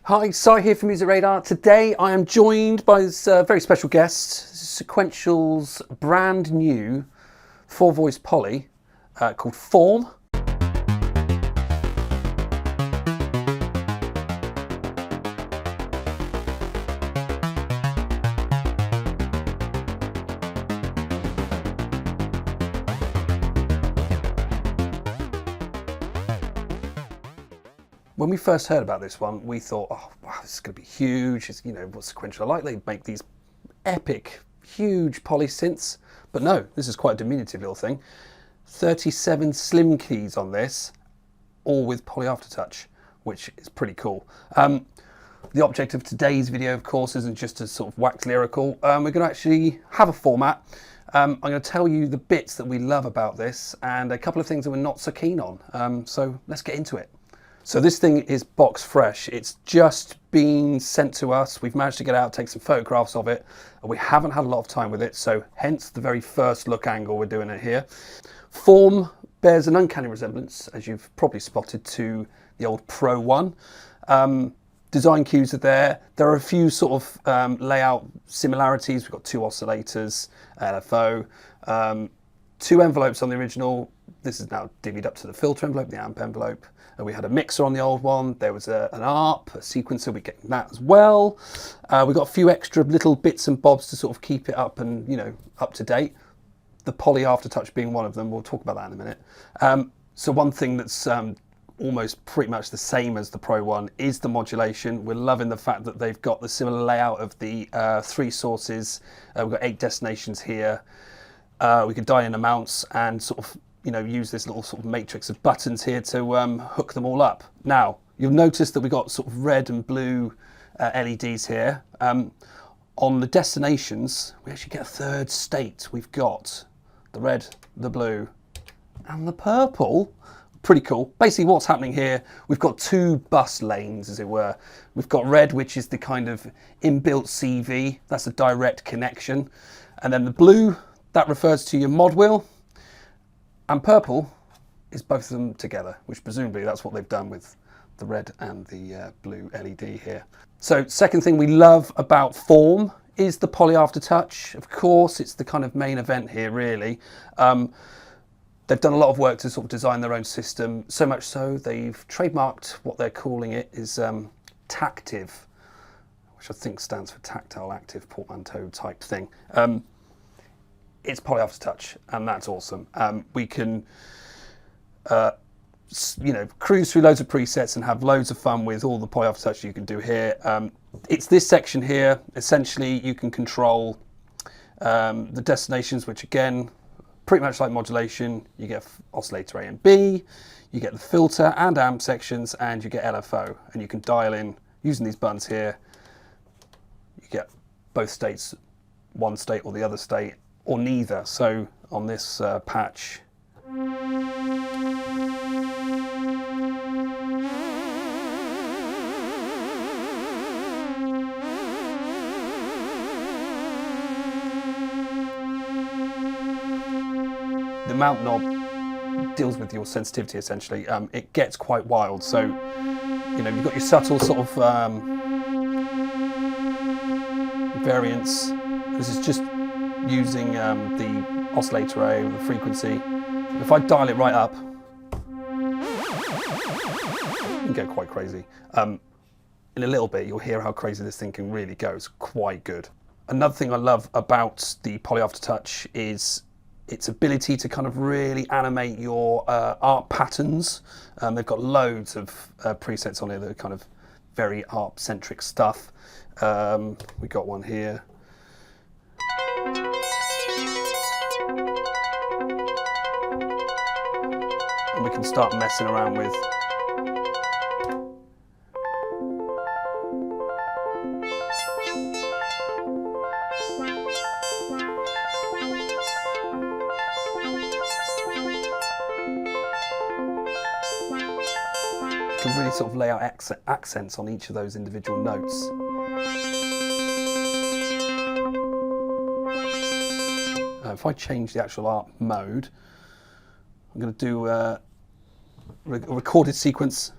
Hi, Si here from MusicRadar. Today I am joined by this very special guest, Sequential's brand new 4-voice poly called Fourm. When we first heard about this one, we thought, oh, wow, this is going to be huge. It's, you know, what Sequential like? They make these epic, huge polysynths. But no, this is quite a diminutive little thing. 37 slim keys on this, all with poly aftertouch, which is pretty cool. The object of today's video, of course, isn't just to sort of wax lyrical. We're going to actually have a format. I'm going to tell you the bits that we love about this and a couple of things that we're not so keen on. So let's get into it. So this thing is box fresh. It's just been sent to us. We've managed to get out, take some photographs of it. We haven't had a lot of time with it, so hence the very first look angle we're doing it here. Fourm bears an uncanny resemblance, as you've probably spotted, to the old Pro 1. Design cues are there. There are a few sort of layout similarities. We've got 2 oscillators, LFO, 2 envelopes on the original. This is now divvied up to the filter envelope, the amp envelope. We had a mixer on the old one. There was an ARP, a sequencer. We're getting that as well. We got a few extra little bits and bobs to sort of keep it up and, you know, up to date. The poly aftertouch being one of them. We'll talk about that in a minute. So one thing that's almost pretty much the same as the Pro 1 is the modulation. We're loving the fact that they've got the similar layout of the 3 sources. We've got 8 destinations here. We could dial in amounts and sort of, you know, use this little sort of matrix of buttons here to hook them all up. Now, you'll notice that we've got sort of red and blue LEDs here. On the destinations, we actually get a third state. We've got the red, the blue, and the purple. Pretty cool. Basically what's happening here, we've got 2 bus lanes, as it were. We've got red, which is the kind of inbuilt CV. That's a direct connection. And then the blue, that refers to your mod wheel. And purple is both of them together, which presumably that's what they've done with the red and the blue LED here. So second thing we love about Fourm is the poly aftertouch. Of course, it's the kind of main event here, really. They've done a lot of work to sort of design their own system, so much so they've trademarked what they're calling it is Tactive, which I think stands for tactile active portmanteau type thing. It's poly aftertouch, and that's awesome. We can, you know, cruise through loads of presets and have loads of fun with all the poly aftertouch you can do here. It's this section here. Essentially, you can control the destinations, which again, pretty much like modulation. You get oscillator A and B, you get the filter and amp sections, and you get LFO. And you can dial in using these buttons here. You get both states, one state or the other state, or neither. So on this patch, the mount knob deals with your sensitivity essentially. It gets quite wild. So, you know, you've got your subtle sort of variance. This is just using the oscillator A with the frequency. If I dial it right up, you can go quite crazy. In a little bit, you'll hear how crazy this thing can really go. It's quite good. Another thing I love about the poly aftertouch is its ability to kind of really animate your art patterns. They've got loads of presets on here that are kind of very art-centric stuff. We got one here. And we can start messing around with can really sort of lay out accents on each of those individual notes. If I change the actual art mode, I'm going to do a recorded sequence.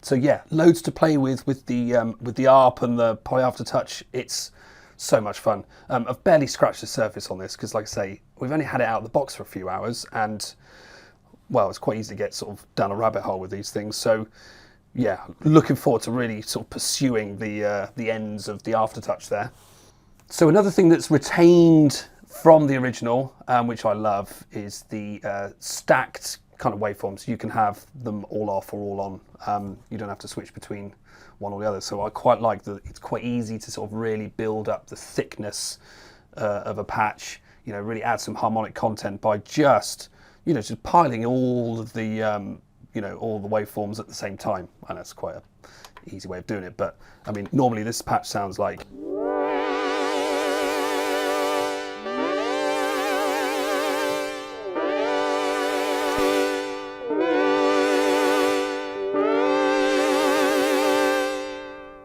So yeah, loads to play with the ARP and the Poly Aftertouch. It's so much fun. I've barely scratched the surface on this because, like I say, we've only had it out of the box for a few hours, and well, it's quite easy to get sort of down a rabbit hole with these things. So yeah, looking forward to really sort of pursuing the ends of the Aftertouch there. So another thing that's retained from the original, which I love, is the stacked kind of waveforms. You can have them all off or all on. You don't have to switch between one or the other. So I quite like that it's quite easy to sort of really build up the thickness of a patch, you know, really add some harmonic content by just, you know, just piling all of the, you know, all the waveforms at the same time. And that's quite an easy way of doing it. But I mean, normally this patch sounds like,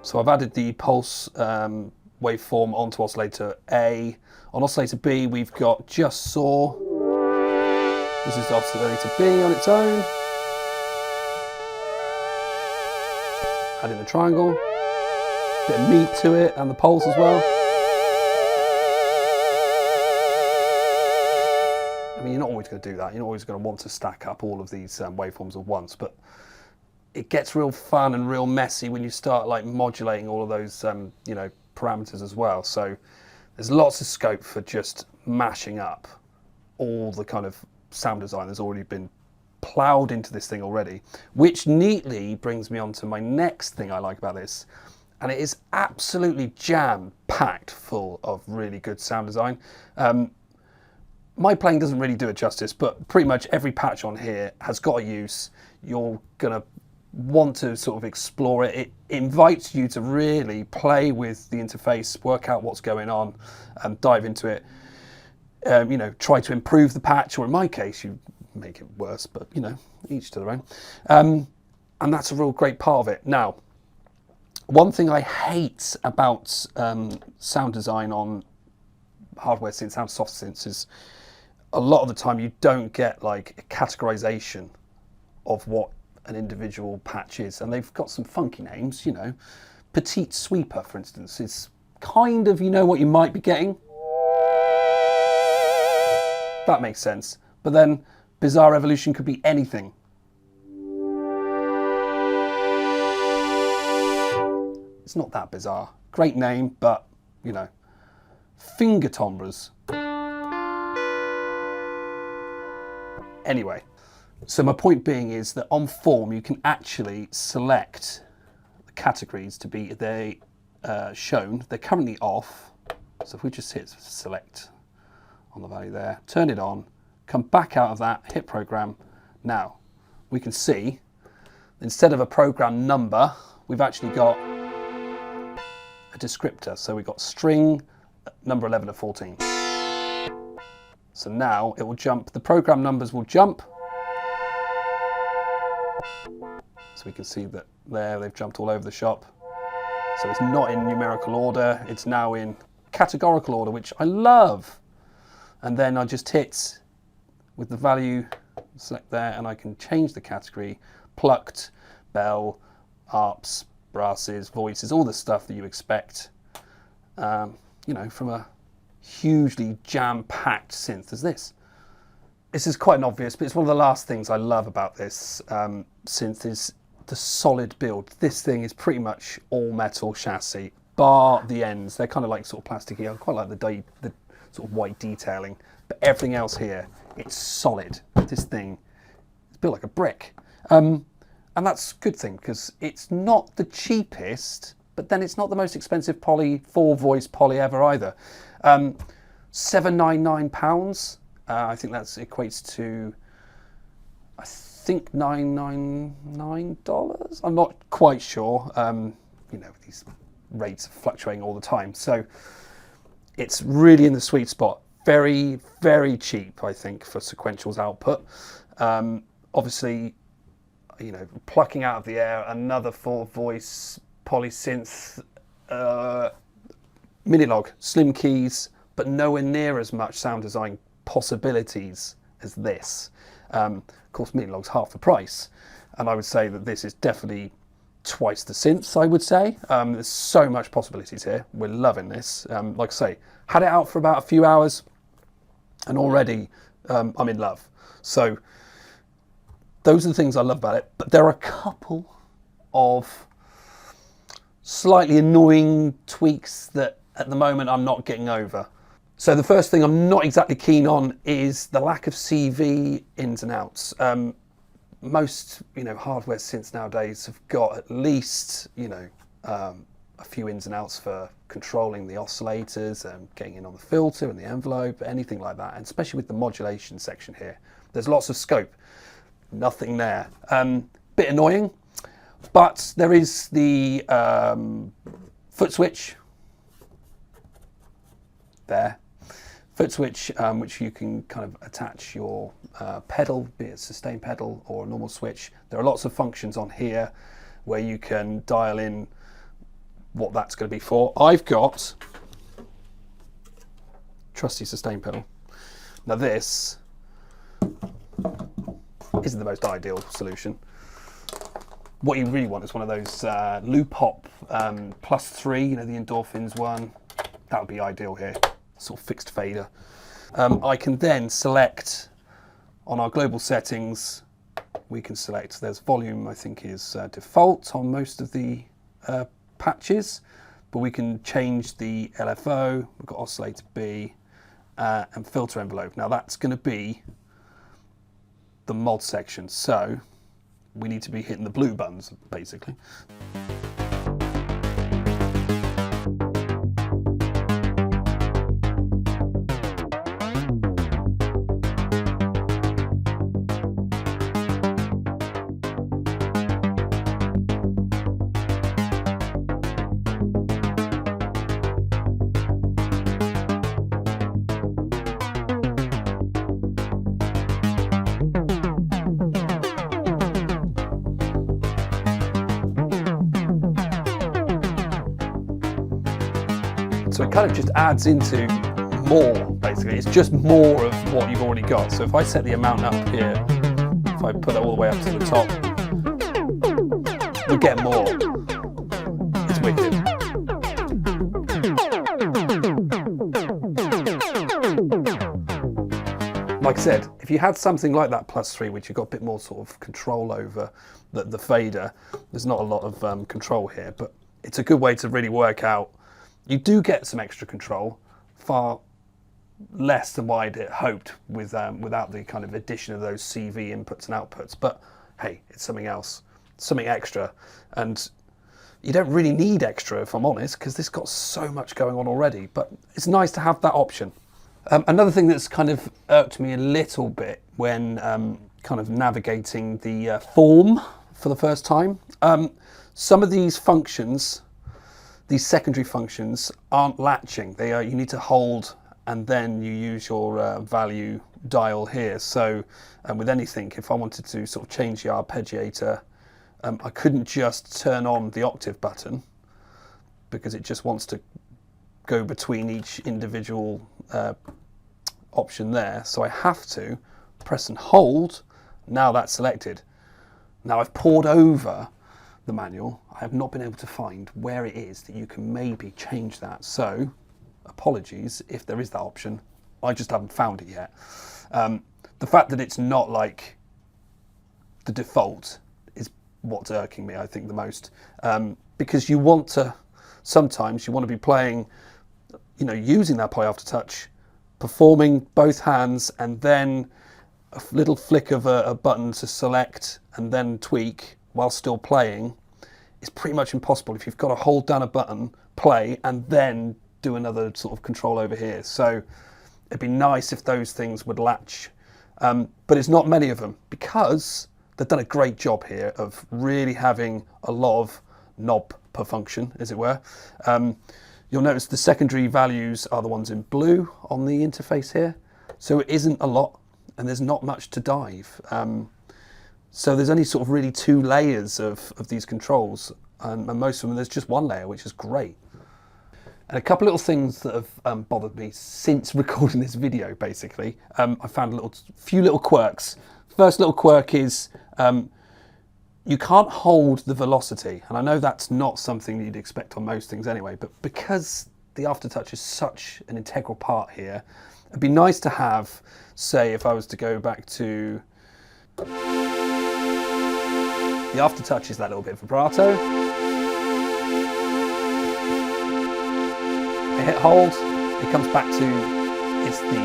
so I've added the pulse waveform onto oscillator A. On oscillator B, we've got just saw. This is oscillator B on its own. Adding the triangle, bit of meat to it, and the pulse as well. I mean, you're not always going to do that. You're not always going to want to stack up all of these waveforms at once, but it gets real fun and real messy when you start like modulating all of those you know, parameters as well. So there's lots of scope for just mashing up all the kind of sound design that's already been ploughed into this thing already, which neatly brings me on to my next thing I like about this, and it is absolutely jam-packed full of really good sound design. My playing doesn't really do it justice, but pretty much every patch on here has got a use. You're gonna want to sort of explore it. It invites you to really play with the interface, work out what's going on, and dive into it. You know, try to improve the patch, or in my case, you make it worse, but you know, each to their own. And that's a real great part of it. Now, one thing I hate about sound design on hardware synths and soft synths is a lot of the time you don't get like a categorization of what an individual patch is, and they've got some funky names, you know. Petite Sweeper, for instance, is kind of, you know what you might be getting. That makes sense. But then Bizarre Evolution could be anything. It's not that bizarre. Great name, but, you know. Finger Timbres. Anyway. So my point being is that on Fourm you can actually select the categories to be shown. They're currently off. So if we just hit select on the value there, turn it on, come back out of that, hit program. Now we can see instead of a program number, we've actually got a descriptor. So we've got string number 11 of 14. So now it will jump, the program numbers will jump. So we can see that there they've jumped all over the shop. So it's not in numerical order, it's now in categorical order, which I love. And then I just hit with the value, select there, and I can change the category, plucked, bell, arps, brasses, voices, all the stuff that you expect, you know, from a hugely jam-packed synth as this. This is quite obvious, but it's one of the last things I love about this synth is the solid build. This thing is pretty much all metal chassis, bar the ends. They're kind of like sort of plasticky. I quite like the sort of white detailing, but everything else here, it's solid. This thing is built like a brick. And that's a good thing because it's not the cheapest, but then it's not the most expensive poly, 4-voice poly ever either. £799. I think that equates to, I think $999. I'm not quite sure. You know, these rates are fluctuating all the time. So it's really in the sweet spot. Very, very cheap, I think, for Sequential's output. Obviously, you know, plucking out of the air another 4-voice polysynth, Minilog, slim keys, but nowhere near as much sound design possibilities as this. Of course, Minilog's half the price, and I would say that this is definitely twice the synths, I would say. There's so much possibilities here. We're loving this. Like I say, had it out for about a few hours and already I'm in love. So those are the things I love about it. But there are a couple of slightly annoying tweaks that at the moment I'm not getting over. So the first thing I'm not exactly keen on is the lack of CV ins and outs. Most, hardware synths nowadays have got at least, a few ins and outs for controlling the oscillators and getting in on the filter and the envelope, anything like that. And especially with the modulation section here, there's lots of scope. Nothing there. Bit annoying, but there is the foot switch there. Foot switch, which you can kind of attach your pedal, be it a sustain pedal or a normal switch. There are lots of functions on here where you can dial in what that's going to be for. I've got trusty sustain pedal. Now this isn't the most ideal solution. What you really want is one of those loop hop +3, the endorphins one. That would be ideal here. Sort of fixed fader. I can then select on our global settings, we can select, there's volume I think is default on most of the patches, but we can change the LFO, we've got oscillator B and filter envelope. Now that's going to be the mod section, so we need to be hitting the blue buttons basically. So it kind of just adds into more, basically. It's just more of what you've already got. So if I set the amount up here, if I put that all the way up to the top, we get more. It's wicked. Like I said, if you had something like that +3, which you've got a bit more sort of control over the fader, there's not a lot of control here, but it's a good way to really work out. You do get some extra control, far less than what I'd hoped without the kind of addition of those CV inputs and outputs. But hey, it's something else, something extra. And you don't really need extra, if I'm honest, because this got so much going on already. But it's nice to have that option. Another thing that's kind of irked me a little bit when kind of navigating the form for the first time, some of these functions, these secondary functions aren't latching. They are, you need to hold and then you use your value dial here. So with anything, if I wanted to sort of change the arpeggiator, I couldn't just turn on the octave button because it just wants to go between each individual option there. So I have to press and hold. Now that's selected. Now I've poured over the manual. I have not been able to find where it is that you can maybe change that. So apologies if there is that option. I just haven't found it yet. The fact that it's not like the default is what's irking me, I think, the most. Because you want to, sometimes you want to be playing, using that poly aftertouch, performing both hands, and then a little flick of a button to select and then tweak while still playing is pretty much impossible if you've got to hold down a button, play, and then do another sort of control over here. So it'd be nice if those things would latch, but it's not many of them because they've done a great job here of really having a lot of knob per function, as it were. You'll notice the secondary values are the ones in blue on the interface here. So it isn't a lot and there's not much to dive. So there's only sort of really 2 layers of these controls, and most of them there's just 1 layer, which is great. And a couple little things that have bothered me since recording this video, basically. I found a few little quirks. First little quirk is you can't hold the velocity, and I know that's not something you'd expect on most things anyway, but because the aftertouch is such an integral part here, it'd be nice to have, say, if I was to go back to the aftertouch is that little bit of vibrato. I hit hold, it comes back to, it's the,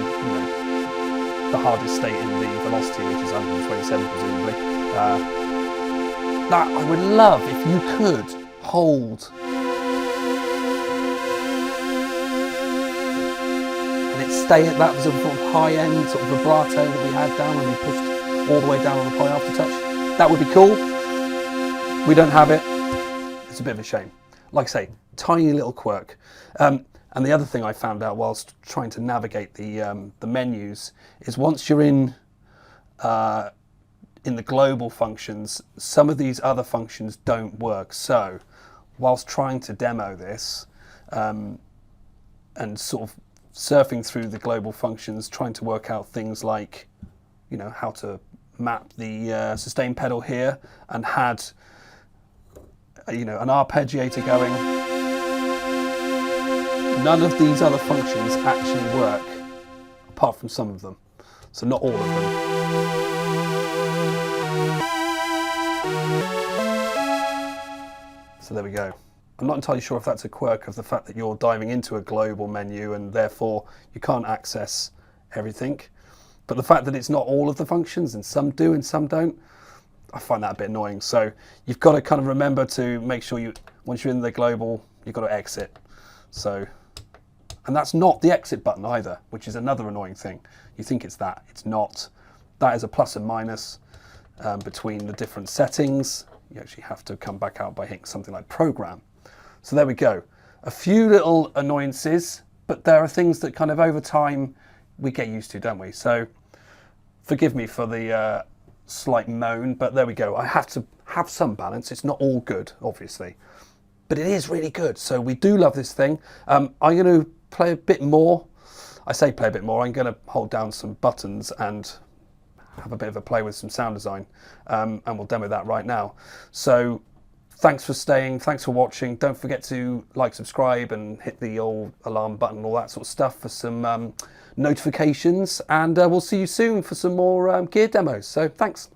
the hardest state in the velocity, which is 127 presumably. That I would love if you could hold and it stay at that sort of high end sort of vibrato that we had down when we pushed all the way down on the poly aftertouch. That would be cool. We don't have it. It's a bit of a shame. Like I say, tiny little quirk. And the other thing I found out whilst trying to navigate the menus is once you're in the global functions, some of these other functions don't work. So whilst trying to demo this and sort of surfing through the global functions, trying to work out things like, how to map the sustain pedal here, and had, an arpeggiator going, none of these other functions actually work, apart from some of them. So not all of them. So there we go. I'm not entirely sure if that's a quirk of the fact that you're diving into a global menu and therefore you can't access everything. But the fact that it's not all of the functions, and some do and some don't, I find that a bit annoying. So you've got to kind of remember to make sure once you're in the global, you've got to exit. So, and that's not the exit button either, which is another annoying thing. You think it's that, it's not. That is a plus and minus between the different settings. You actually have to come back out by hitting something like program. So there we go. A few little annoyances, but there are things that kind of over time we get used to, don't we? So forgive me for the slight moan, but there we go. I have to have some balance. It's not all good, obviously, but it is really good. So we do love this thing. I'm going to play a bit more. I say play a bit more. I'm going to hold down some buttons and have a bit of a play with some sound design, and we'll demo that right now. So thanks for staying, thanks for watching. Don't forget to like, subscribe, and hit the old alarm button, all that sort of stuff for some notifications, and we'll see you soon for some more gear demos. So thanks.